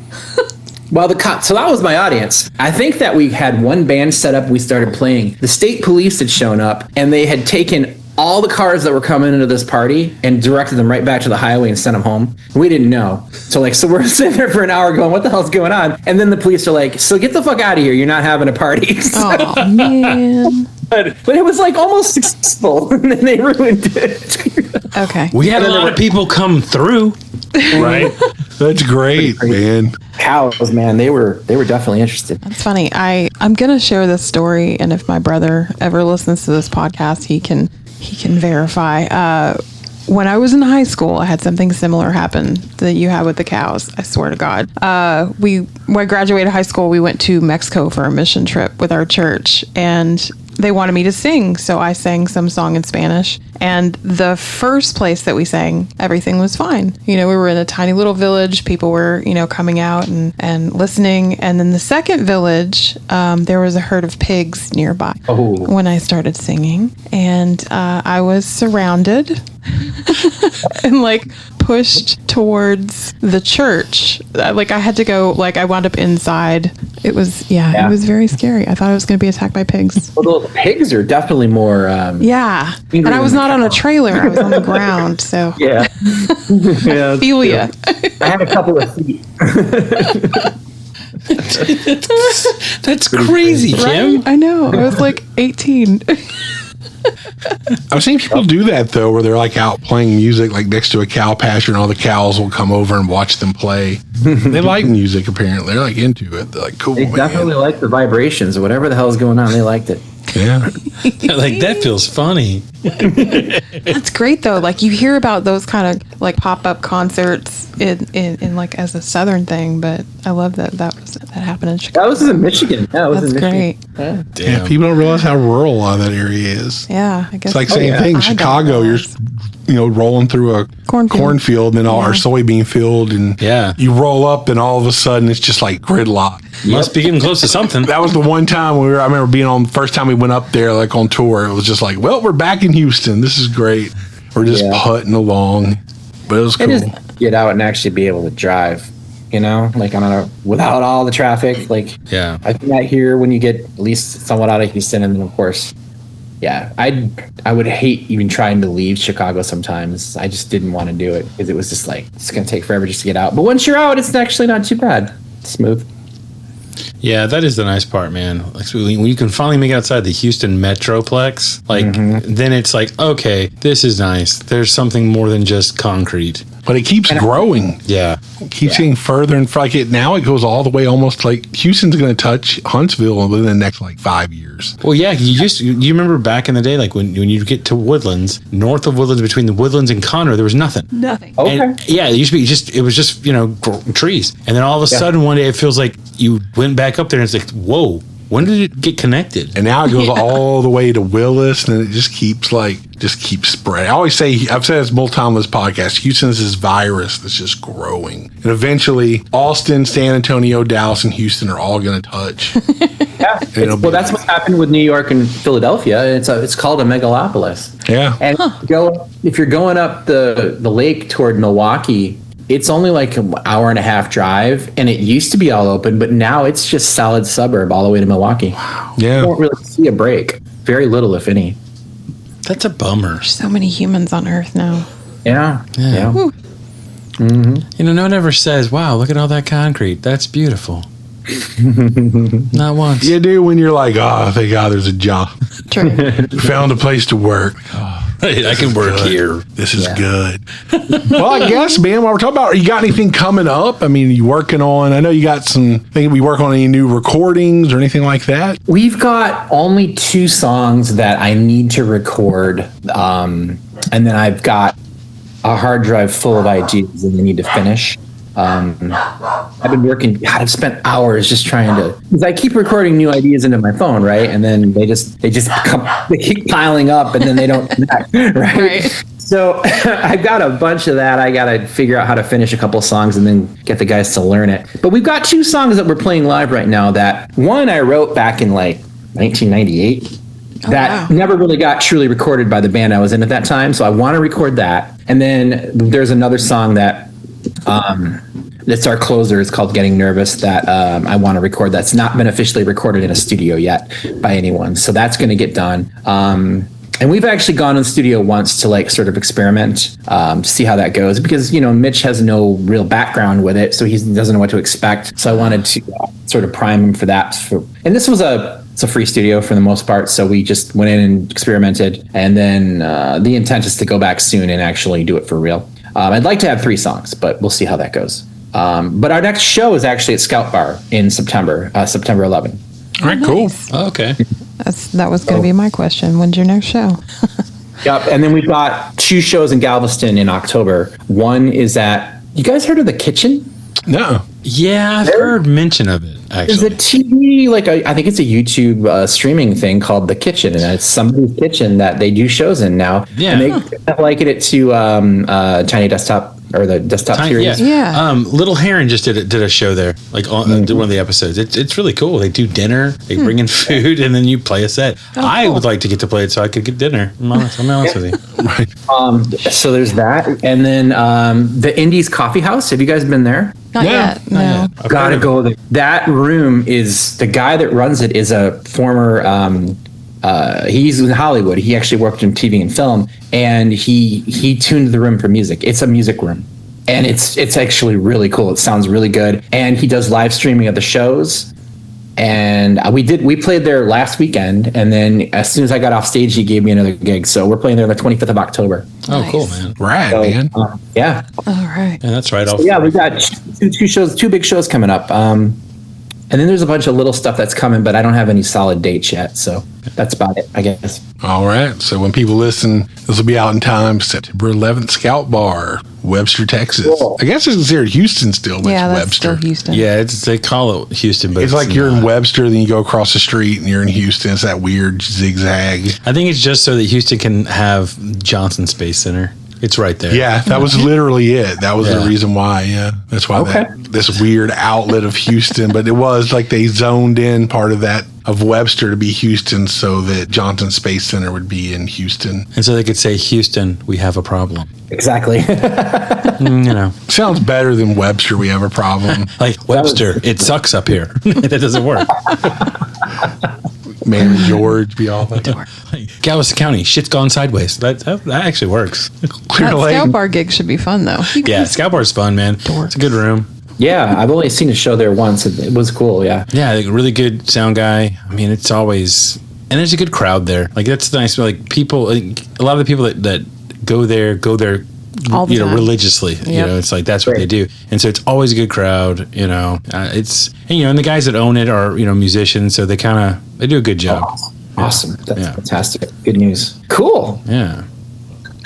so that was my audience. I think that we had one band set up. We started playing. The state police had shown up, and they had taken all the cars that were coming into this party and directed them right back to the highway and sent them home. We didn't know. So we're sitting there for an hour going, what the hell's going on? And then the police are like, so get the fuck out of here. You're not having a party. Oh, man. But it was like almost successful, and then they ruined it. Okay. We had a lot of people come through. Right? That's great, man. Cows, man, they were definitely interested. That's funny. I'm gonna share this story, and if my brother ever listens to this podcast, he can verify. When I was in high school, I had something similar happen that you had with the cows. I swear to God. When I graduated high school, we went to Mexico for a mission trip with our church, and they wanted me to sing, so I sang some song in Spanish. And the first place that we sang, everything was fine. We were in a tiny little village. People were, coming out and listening. And then the second village, there was a herd of pigs nearby when I started singing. And I was surrounded and pushed towards the church. I had to go, I wound up inside. It was, it was very scary. I thought I was going to be attacked by pigs. Well, the pigs are definitely more... And I was not on a trailer. I was on the ground, so... Yeah. I feel ya. I had a couple of feet. That's crazy, Kim. Right? I know. I was 18. I've seen people do that though, where they're out playing music next to a cow pasture, and all the cows will come over and watch them play. They like music, apparently. They're into it. They're cool. They definitely like the vibrations or whatever the hell's going on. They liked it. Yeah. That feels funny. That's great though. You hear about those kind of pop-up concerts in as a southern thing, but I love that happened in Chicago. That was in Michigan. Yeah, That's great. Yeah. Yeah, people don't realize how rural a lot of that area is. Yeah, I guess. It's same thing. Chicago, you're rolling through a cornfield and then our soybean field, and you roll up and all of a sudden it's just gridlock. Must be getting close to something. That was the one time I remember being on the first time we went up there on tour. It was just well, we're back in Houston. This is great. We're just putting along. But it was cool. It is get out and actually be able to drive, without all the traffic. I think that here when you get at least somewhat out of Houston, and then of course, I would hate even trying to leave Chicago sometimes. I just didn't want to do it because it was just it's going to take forever just to get out. But once you're out, it's actually not too bad. Smooth. Yeah, that is the nice part, man. When you can finally make it outside the Houston Metroplex, then it's okay, this is nice. There's something more than just concrete. But it keeps growing. Yeah. It keeps getting further and further. Now it goes all the way almost Houston's going to touch Huntsville within the next 5 years. Well, yeah, you remember back in the day, when you get to Woodlands, north of Woodlands, between the Woodlands and Conroe, there was nothing. Nothing. Okay. And, it used to be it was just trees. And then all of a sudden one day it feels like you went back up there and it's whoa, when did it get connected? And now it goes all the way to Willis, and it just keeps spreading. I always say, I've said this multiple times on this podcast, Houston is this virus that's just growing. And eventually, Austin, San Antonio, Dallas, and Houston are all going to touch. Yeah. That's what happened with New York and Philadelphia. It's called a megalopolis. Yeah. And if you're going up the lake toward Milwaukee, it's only an hour and a half drive, and it used to be all open, but now it's just solid suburb all the way to Milwaukee. Wow. Yeah. You don't really see a break. very little, if any. That's a bummer. There's so many humans on Earth now. Yeah. Whew. You know, no one ever says, wow, look at all that concrete. That's beautiful. Not once. You do when you're like, oh, thank God there's a job. True. Found a place to work. Right, I can work here. This is good. Well, I guess, man, while we're talking about, you got anything coming up? I mean, you working on, I know you got some, think we work on any new recordings or anything like that? We've got only 2 songs that I need to record. And then I've got a hard drive full of ideas that I need to finish. I've been working, God, I've spent hours just trying to, because I keep recording new ideas into my phone, right? And then they keep piling up and then they don't connect, right? So I've got a bunch of that. I got to figure out how to finish a couple songs and then get the guys to learn it. But we've got 2 songs that we're playing live right now that one I wrote back in like 1998. That never really got truly recorded by the band I was in at that time. So I want to record that. And then there's another song that it's our closer. It's called Getting Nervous that I want to record. That's not been officially recorded in a studio yet by anyone. So that's going to get done. And we've actually gone in the studio once to like sort of experiment, see how that goes. Because, you know, Mitch has no real background with it. So he doesn't know what to expect. So I wanted to sort of prime him for that. And this was it's a free studio for the most part. So we just went in and experimented. And then the intent is to go back soon and actually do it for real. I'd like to have 3 songs, but we'll see how that goes. But our next show is actually at Scout Bar in September 11. All right, cool. Oh, okay. That was going to be my question. When's your next show? Yep. And then we've got 2 shows in Galveston in October. One is at, you guys heard of The Kitchen? No. Yeah, I've heard mention of it, There's a actually. TV, I think it's a YouTube streaming thing called The Kitchen, and it's somebody's kitchen that they do shows in now. Yeah. And they liken it to Tiny Desktop or the Desktop series. Yeah. Little Heron just did a show there, like did one of the episodes. It's really cool. They do dinner, they bring in food, and then you play a set. I would like to get to play it so I could get dinner. I'm honest with you. Right. So there's that, and then the Indies Coffee House. Have you guys been there? Not yet. No. yet. I've Gotta heard of go there. That room is, the guy that runs it is a former he's in Hollywood. He actually worked in TV and film, and he tuned the room for music. It's a music room, and it's actually really cool. It sounds really good, and he does live streaming of the shows. And we played there last weekend, and then as soon as I got off stage, he gave me another gig. So we're playing there the 25th of October. Oh, Nice. cool, man. Rad, So, man. yeah. All right. Yeah, that's right. Yeah, we got 2 big shows coming up. And then there's a bunch of little stuff that's coming, but I don't have any solid dates yet. So that's about it, I guess. All right. So when people listen, this will be out in time. September 11th, Scout Bar, Webster, Texas. Cool. I guess it's considered Houston still, but Yeah, it's that's Webster. still Houston. Yeah, they call it Houston, but It's like you're in not. Webster, then you go across the street and you're in Houston. It's that weird zigzag. I think it's just so that Houston can have Johnson Space Center. It's right there. Yeah, that was literally it. That was the Yeah. reason why. Yeah, that's why Okay. this weird outlet of Houston. But it was like they zoned in part of that of Webster to be Houston, so that Johnson Space Center would be in Houston. And so they could say, Houston, we have a problem. Exactly. You know, Sounds better than Webster. We have a problem. like Webster, it sucks up here. That doesn't work. Man, George, be all that. Like, Galveston County, shit's gone sideways. That actually works. Clear That Lake. Scout Bar gig should be fun, though. Yeah, Scout Bar's fun, man. It's a good room. Yeah, I've only seen a show there once. It was cool, yeah. Yeah, like, really good sound guy. I mean, it's always, and there's a good crowd there. Like, that's nice. Like, people, like, a lot of the people that go there All the time. religiously. You Yep. know, it's like that's what Right. they do, and so it's always a good crowd. You know, and the guys that own it are musicians, so they do a good job. Awesome. That's Yeah. fantastic. Good news. Cool. Yeah,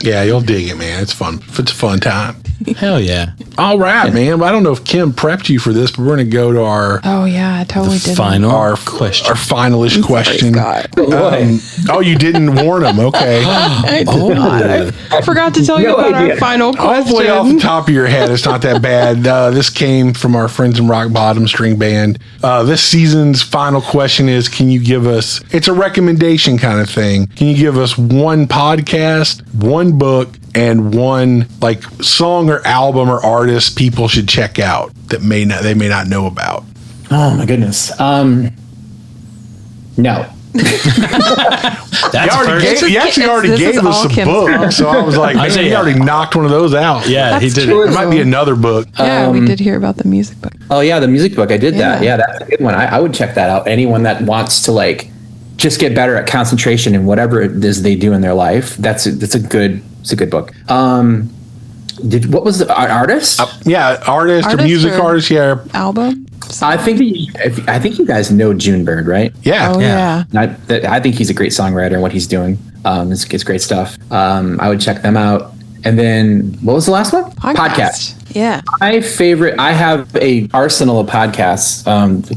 Yeah, you'll dig it, man. It's fun. It's a fun time. hell yeah. All right, man. Well, I don't know if Kim prepped you for this, but we're going to go to our Oh, yeah, I totally did. Final our question. Our finalist question. Scott. Oh, you didn't warn him. Okay. I did not. I forgot to tell you No about idea. our final Hopefully, off the question. top of your head, it's not that bad. This came from our friends in Rock Bottom String Band. This season's final question is: can you give us? It's a recommendation kind of thing. Can you give us one podcast, one book, and one like song or album or artist people should check out that they may not know about? Oh my goodness. No. That's He actually already gave us a book, so I was like, man, he already knocked one of those out. Yeah, That's he did. true. There might be another book. Yeah, we did hear about the music book. Oh yeah, the music book. I did that. Yeah. Yeah, that's a good one. I would check that out. Anyone that wants to like just get better at concentration in whatever it is they do in their life, that's a good book. What was the artist? Artist or music or artist. Yeah, album? I think you guys know Junebird, right? yeah. Oh, yeah. I think he's a great songwriter and what he's doing. It's great stuff. I would check them out. And then what was the last one? Podcast. Yeah. My favorite. I have a arsenal of podcasts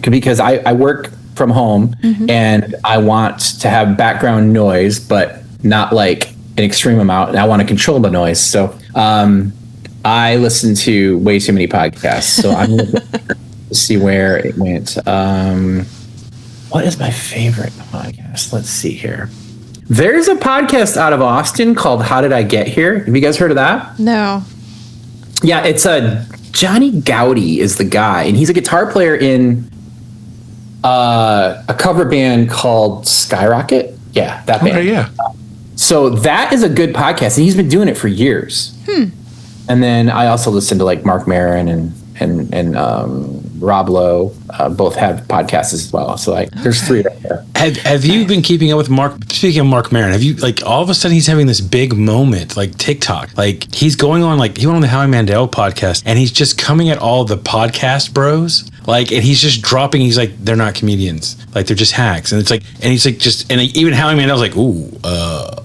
because I work from home and I want to have background noise, but not like an extreme amount. And I want to control the noise. So I listen to way too many podcasts. So I'm looking to see where it went. What is my favorite podcast? Let's see here. There's a podcast out of Austin called How Did I Get Here? Have you guys heard of that? No. Yeah, it's Johnny Gowdy is the guy, and he's a guitar player in a cover band called Skyrocket. Yeah, that band. Okay, yeah. So that is a good podcast, and he's been doing it for years. And then I also listen to like Mark Maron and Rob Lowe. Both have podcasts as well. So like, there's three right there. Have you been keeping up with Mark? Speaking of Mark Maron, have you like all of a sudden he's having this big moment like TikTok? Like he's going on like he went on the Howie Mandel podcast and he's just coming at all the podcast bros. Like, and he's just dropping. He's like, they're not comedians. Like they're just hacks. And it's like, and he's like, just, and even Howie Mandel's like, ooh,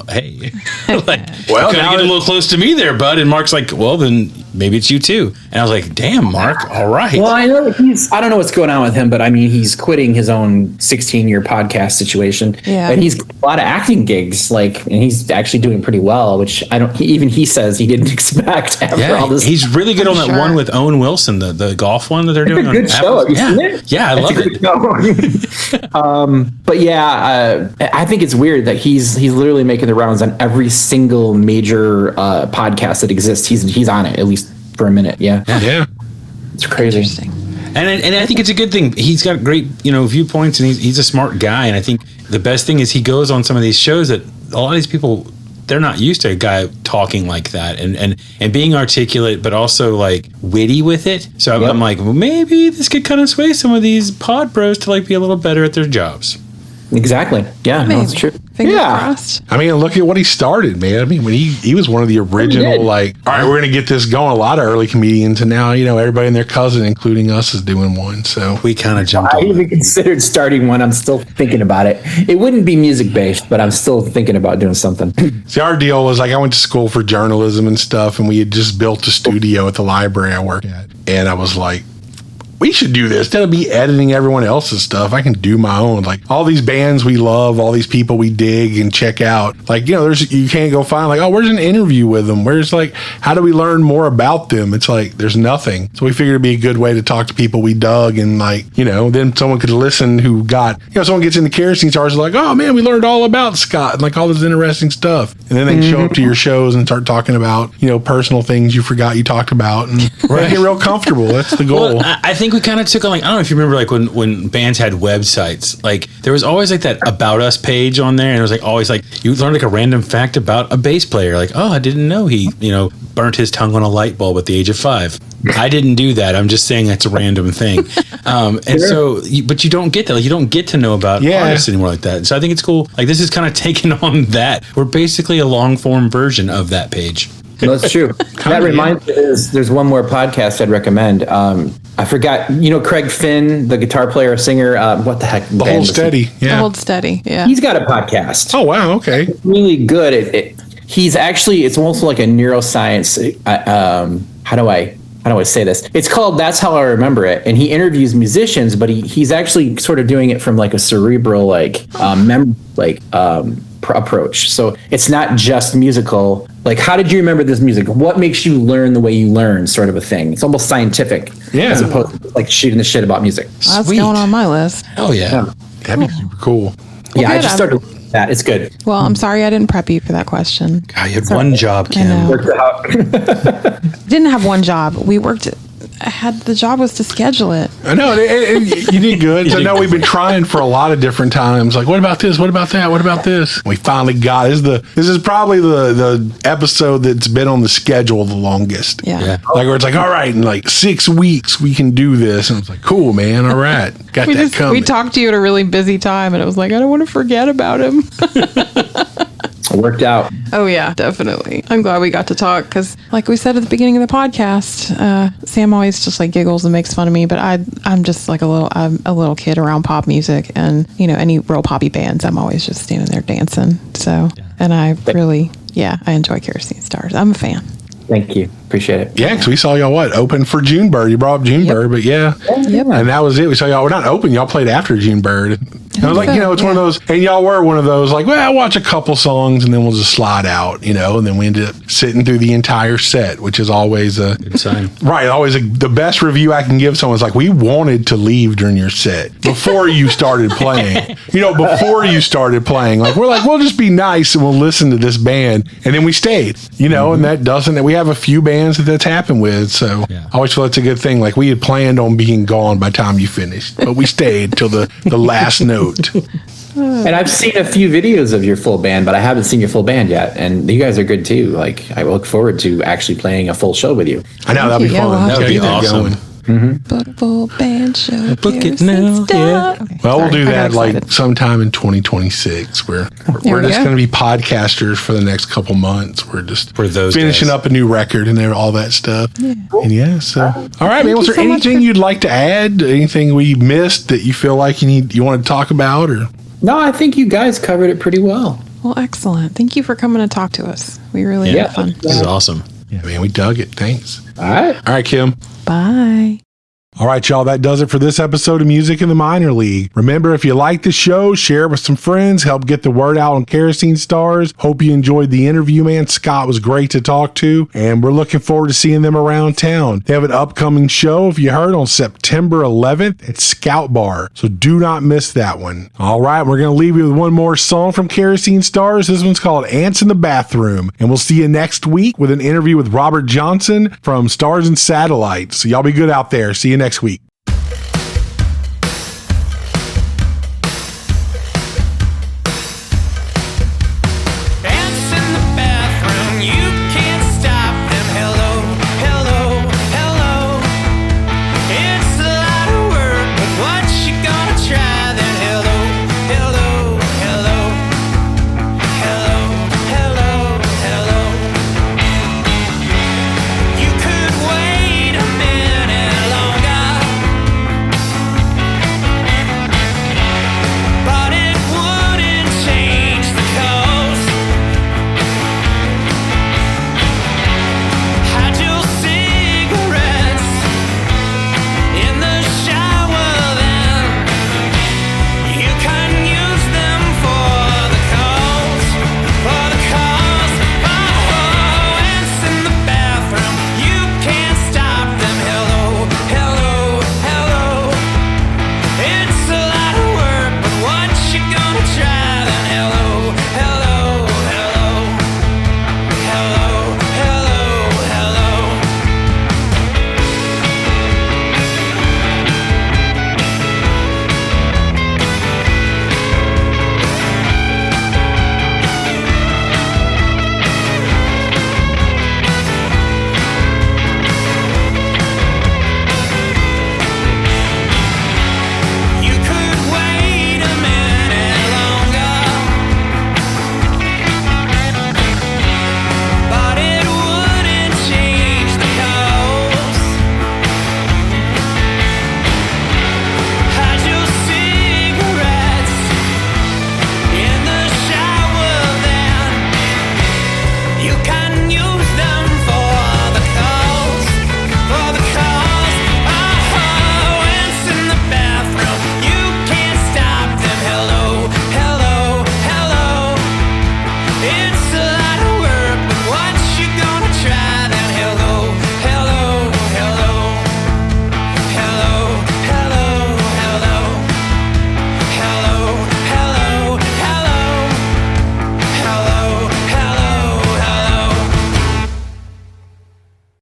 hey, like, well, now get a little close to me there, bud. And Mark's like, well, then maybe it's you too. And I was like, damn, Mark, all right. Well, I know I don't know what's going on with him, but I mean, he's quitting his own 16-year podcast situation. Yeah. And he's got a lot of acting gigs, like, and he's actually doing pretty well, which he says he didn't expect after all this. He's really good on that one with Owen Wilson, the golf one that they're doing. It's a good show. Have you seen it? Yeah, I love it. But yeah, I think it's weird that he's literally making the rounds on every single major podcast that exists. He's on it at least for a minute. Yeah. It's crazy. Interesting. And I think it's a good thing. He's got great, viewpoints, and he's a smart guy. And I think the best thing is he goes on some of these shows that a lot of these people, they're not used to a guy talking like that and being articulate, but also like witty with it. So I'm like, well, maybe this could kind of sway some of these pod bros to like be a little better at their jobs. Exactly. Yeah, no, it's true. Fingers crossed. I mean, look at what he started, man. I mean, when he was one of the original, like, all right, we're going to get this going. A lot of early comedians, and now, everybody and their cousin, including us, is doing one. So we kind of jumped I on even considered starting one. I'm still thinking about it. It wouldn't be music based, but I'm still thinking about doing something. See, our deal was like, I went to school for journalism and stuff, and we had just built a studio at the library I work at. And I was like, we should do this. Instead of me editing everyone else's stuff, I can do my own. Like all these bands we love, all these people we dig and check out. Like, you can't go find like, oh, where's an interview with them? Where's like, how do we learn more about them? It's like, there's nothing. So we figured it'd be a good way to talk to people we dug and like, then someone could listen who got, someone gets into Kerosene Stars like, oh man, we learned all about Scott and like all this interesting stuff. And then they can show up to your shows and start talking about, personal things you forgot you talked about and get real comfortable. That's the goal. Well, I think we kind of took on like, I don't know if you remember like when bands had websites, like there was always like that About Us page on there, and it was like always like you learned like a random fact about a bass player, like, oh, I didn't know he burnt his tongue on a light bulb at the age of 5. I didn't do that. I'm just saying that's a random thing. And so, but you don't get that. Like, you don't get to know about artists anymore like that. So I think it's cool. Like this is kind of taking on that. We're basically a long form version of that page. No, that's true. That reminds me, there's one more podcast I'd recommend. I forgot, Craig Finn, the guitar player, singer, what the heck? The Hold Steady. Yeah. Hold Steady. Yeah. He's got a podcast. Oh, wow. Okay. It's really good. He's actually, it's almost like a neuroscience. How do I say this? It's called That's How I Remember It. And he interviews musicians, but he's actually sort of doing it from like a cerebral, approach. So it's not just musical. Like, how did you remember this music? What makes you learn the way you learn, sort of a thing? It's almost scientific, as opposed to like shooting the shit about music. That's going on my list. Oh yeah. That'd be super cool. Well, I just started that. It's good. Well, I'm sorry I didn't prep you for that question. God, you had one job, Kim. Didn't have one job. We worked the job was to schedule it. I know you did good. I know we've been trying for a lot of different times. Like, what about this? What about that? What about this? We finally got it. This is probably the episode that's been on the schedule the longest. Yeah. Like where it's like, all right, in like 6 weeks we can do this, and it's like, cool, man. All right, got that coming. We talked to you at a really busy time, and it was like, I don't want to forget about him. It worked out. Oh yeah, definitely. I'm glad we got to talk because, like we said at the beginning of the podcast, Sam always just like giggles and makes fun of me, but I'm just like I'm a little kid around pop music, and any real poppy bands, I'm always just standing there dancing. So, and I enjoy Kerosene Stars. I'm a fan. Thank you. Appreciate it. Yeah, because we saw y'all open for Junebird. You brought up Junebird, but yeah. Yep. And that was it. We saw y'all, we're not open. Y'all played after Junebird. And I was like, it's one of those, and y'all were one of those, like, well, I'll watch a couple songs and then we'll just slide out, and then we ended up sitting through the entire set, which is always a Good sign. Right. Always the best review I can give someone is like, we wanted to leave during your set before you started playing. Before you started playing. Like, we're like, we'll just be nice and we'll listen to this band. And then we stayed, and that doesn't, we have a few bands that's happened with. So I always feel it's a good thing. Like, we had planned on being gone by the time you finished, but we stayed till the last note. And I've seen a few videos of your full band, but I haven't seen your full band yet. And you guys are good too. Like, I look forward to actually playing a full show with you. I know, that'd be Yeah, fun. we'll have That'd to be do that. awesome. Full band show. Book it Kerosene now, Stars. yeah. Okay, Well, sorry, we'll do I got that like excited. sometime in 2026. We're we just go. going to be podcasters for the next couple months. We're just For those finishing guys. up a new record and all that stuff. And so all right, man. Was you there so much anything for- you'd like to add? Anything we missed that you feel like you want to talk about? Or No, I think you guys covered it pretty well. Well, excellent. Thank you for coming to talk to us. We really Yeah. had fun. This is awesome. yeah, man, we dug it. Thanks. All right. All right, Kim. Bye. All right, y'all, that does it for this episode of Music in the Minor League. Remember, if you like the show, share it with some friends, help get the word out on Kerosene Stars. Hope you enjoyed the interview, man. Scott was great to talk to, and we're looking forward to seeing them around town. They have an upcoming show, if you heard, on September 11th at Scout Bar, so do not miss that one. All right, we're going to leave you with one more song from Kerosene Stars. This one's called Ants in the Bathroom, and we'll see you next week with an interview with Robert Johnson from Stars and Satellites. So y'all be good out there. See you next week.